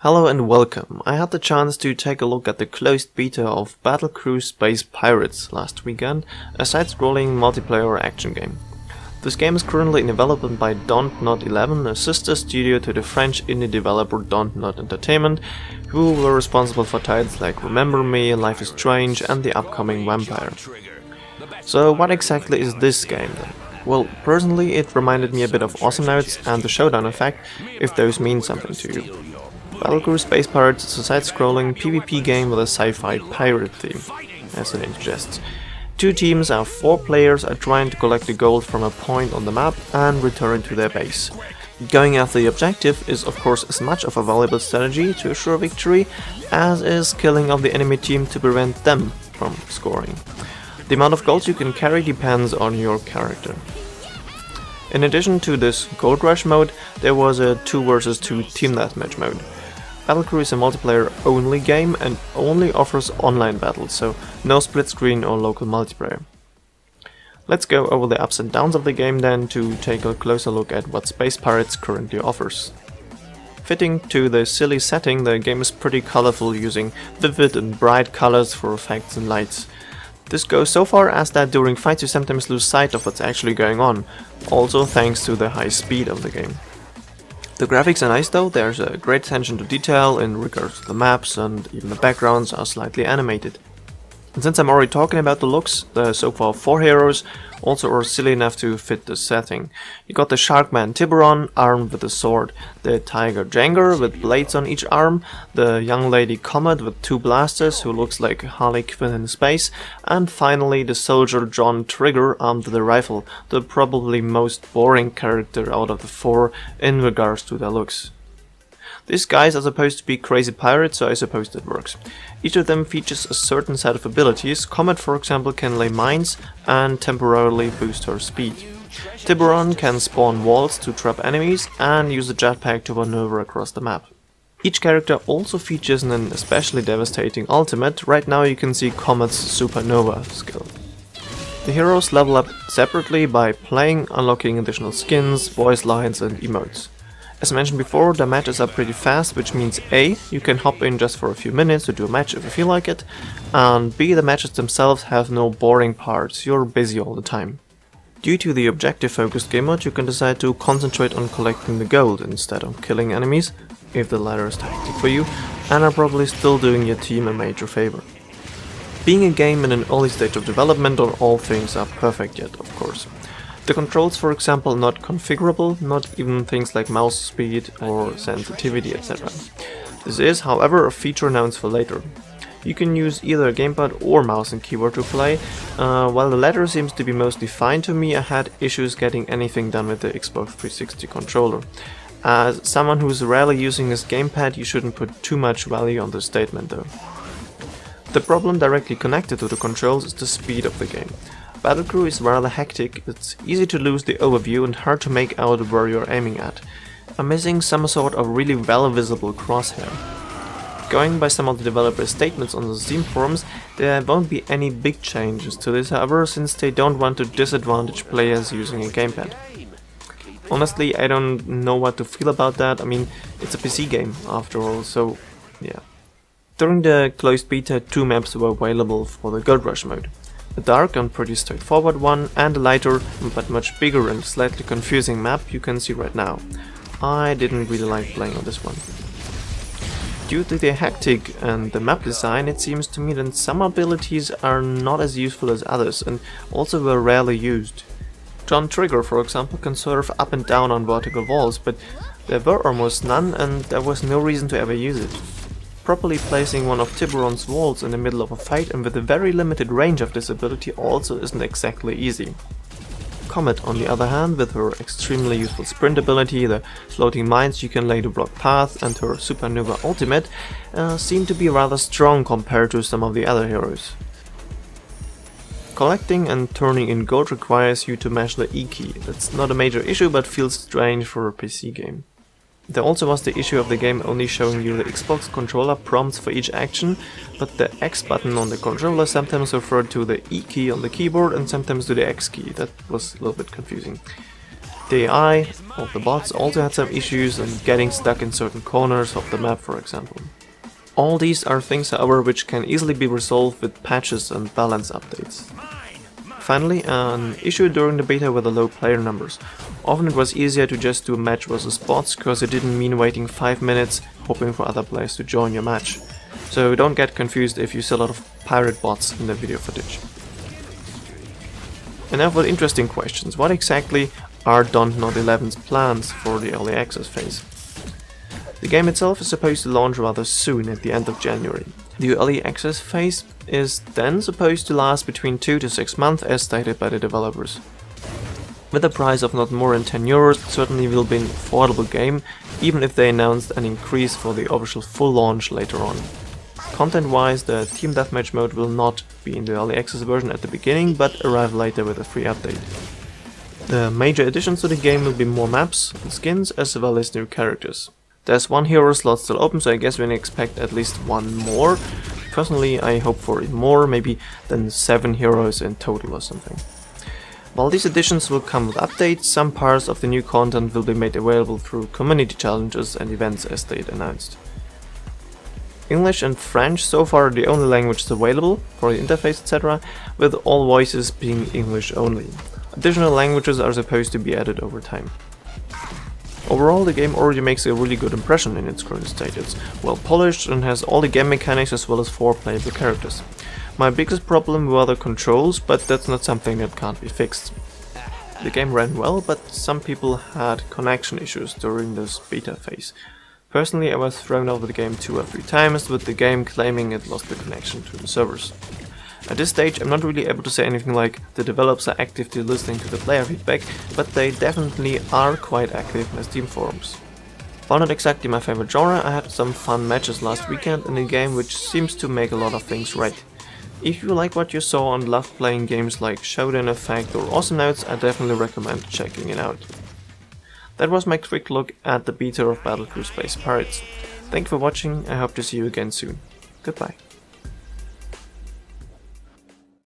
Hello and welcome. I had the chance to take a look at the closed beta of BATTLECREW Space Pirates last weekend, a side-scrolling multiplayer action game. This game is currently in development by Dontnod 11, a sister studio to the French indie developer Dontnod Entertainment, who were responsible for titles like Remember Me, Life is Strange and the upcoming Vampire. So what exactly is this game then? Well, personally it reminded me a bit of Awesomenauts and the Showdown effect, if those mean something to you. BATTLECREW Space Pirates is a side-scrolling PvP game with a sci-fi pirate theme, as the name suggests. Two teams of 4 players are trying to collect the gold from a point on the map and return to their base. Going after the objective is of course as much of a valuable strategy to assure victory as is killing of the enemy team to prevent them from scoring. The amount of gold you can carry depends on your character. In addition to this Gold Rush mode, there was a 2 vs 2 Team Deathmatch mode. BATTLECREW is a multiplayer only game and only offers online battles, so no split screen or local multiplayer. Let's go over the ups and downs of the game then to take a closer look at what Space Pirates currently offers. Fitting to the silly setting, the game is pretty colorful, using vivid and bright colors for effects and lights. This goes so far as that during fights you sometimes lose sight of what's actually going on, also thanks to the high speed of the game. The graphics are nice though, there's a great attention to detail in regards to the maps, and even the backgrounds are slightly animated. And since I'm already talking about the looks, the so far 4 heroes also are silly enough to fit the setting. You got the Sharkman Tiburon armed with a sword, the Tiger Jengar with blades on each arm, the young lady Comet with 2 blasters who looks like Harley Quinn in space, and finally the soldier John Trigger armed with a rifle, the probably most boring character out of the 4 in regards to their looks. These guys are supposed to be crazy pirates, so I suppose that works. Each of them features a certain set of abilities. Comet, for example, can lay mines and temporarily boost her speed. Tiburon can spawn walls to trap enemies and use a jetpack to maneuver across the map. Each character also features an especially devastating ultimate. Right now you can see Comet's Supernova skill. The heroes level up separately by playing, unlocking additional skins, voice lines and emotes. As mentioned before, the matches are pretty fast, which means A, you can hop in just for a few minutes to do a match if you feel like it, and B, the matches themselves have no boring parts, you're busy all the time. Due to the objective-focused game mode, you can decide to concentrate on collecting the gold instead of killing enemies, if the latter is tactic for you, and are probably still doing your team a major favor. Being a game in an early stage of development, not all things are perfect yet, of course. The controls, for example, are not configurable, not even things like mouse speed or sensitivity, etc. This is, however, a feature announced for later. You can use either a gamepad or mouse and keyboard to play. While the latter seems to be mostly fine to me, I had issues getting anything done with the Xbox 360 controller. As someone who's rarely using this gamepad, you shouldn't put too much value on this statement though. The problem directly connected to the controls is the speed of the game. BATTLECREW is rather hectic, it's easy to lose the overview and hard to make out where you're aiming at. I'm missing some sort of really well visible crosshair. Going by some of the developers' statements on the Steam forums, there won't be any big changes to this, however, since they don't want to disadvantage players using a gamepad. Honestly, I don't know what to feel about that. I mean, it's a PC game after all, so yeah. During the closed beta, 2 maps were available for the Gold Rush mode. A dark and pretty straightforward one, and a lighter but much bigger and slightly confusing map you can see right now. I didn't really like playing on this one. Due to the hectic and the map design, it seems to me that some abilities are not as useful as others and also were rarely used. John Trigger, for example, can surf up and down on vertical walls, but there were almost none and there was no reason to ever use it. Properly placing one of Tiburon's walls in the middle of a fight and with a very limited range of this ability also isn't exactly easy. Comet, on the other hand, with her extremely useful sprint ability, the floating mines you can lay to block paths and her Supernova ultimate, seem to be rather strong compared to some of the other heroes. Collecting and turning in gold requires you to mash the E key. That's not a major issue but feels strange for a PC game. There also was the issue of the game only showing you the Xbox controller prompts for each action, but the X button on the controller sometimes referred to the E key on the keyboard and sometimes to the X key. That was a little bit confusing. The AI of the bots also had some issues and getting stuck in certain corners of the map, for example. All these are things, however, which can easily be resolved with patches and balance updates. Finally, an issue during the beta were the low player numbers. Often it was easier to just do a match versus bots, cause it didn't mean waiting 5 minutes hoping for other players to join your match. So don't get confused if you see a lot of pirate bots in the video footage. And now for the interesting questions. What exactly are Dontnod 11's plans for the early access phase? The game itself is supposed to launch rather soon, at the end of January. The early access phase is then supposed to last between 2 to 6 months, as stated by the developers. With a price of not more than €10, it certainly will be an affordable game, even if they announced an increase for the official full launch later on. Content-wise, the Team Deathmatch mode will not be in the early access version at the beginning, but arrive later with a free update. The major additions to the game will be more maps and skins, as well as new characters. There's one hero slot still open, so I guess we can expect at least one more. Personally, I hope for more, maybe than 7 heroes in total or something. While these additions will come with updates, some parts of the new content will be made available through community challenges and events, as they announced. English and French so far are the only languages available for the interface, etc., with all voices being English only. Additional languages are supposed to be added over time. Overall, the game already makes a really good impression in its current state. It's well polished and has all the game mechanics as well as 4 playable characters. My biggest problem were the controls, but that's not something that can't be fixed. The game ran well, but some people had connection issues during this beta phase. Personally, I was thrown over the game 2 or 3 times, with the game claiming it lost the connection to the servers. At this stage, I'm not really able to say anything like the developers are actively listening to the player feedback, but they definitely are quite active in the Steam forums. While not exactly my favorite genre, I had some fun matches last weekend in a game which seems to make a lot of things right. If you like what you saw and love playing games like Showdown Effect or Awesomenauts, I definitely recommend checking it out. That was my quick look at the beta of BATTLECREW Space Pirates. Thank you for watching, I hope to see you again soon. Goodbye.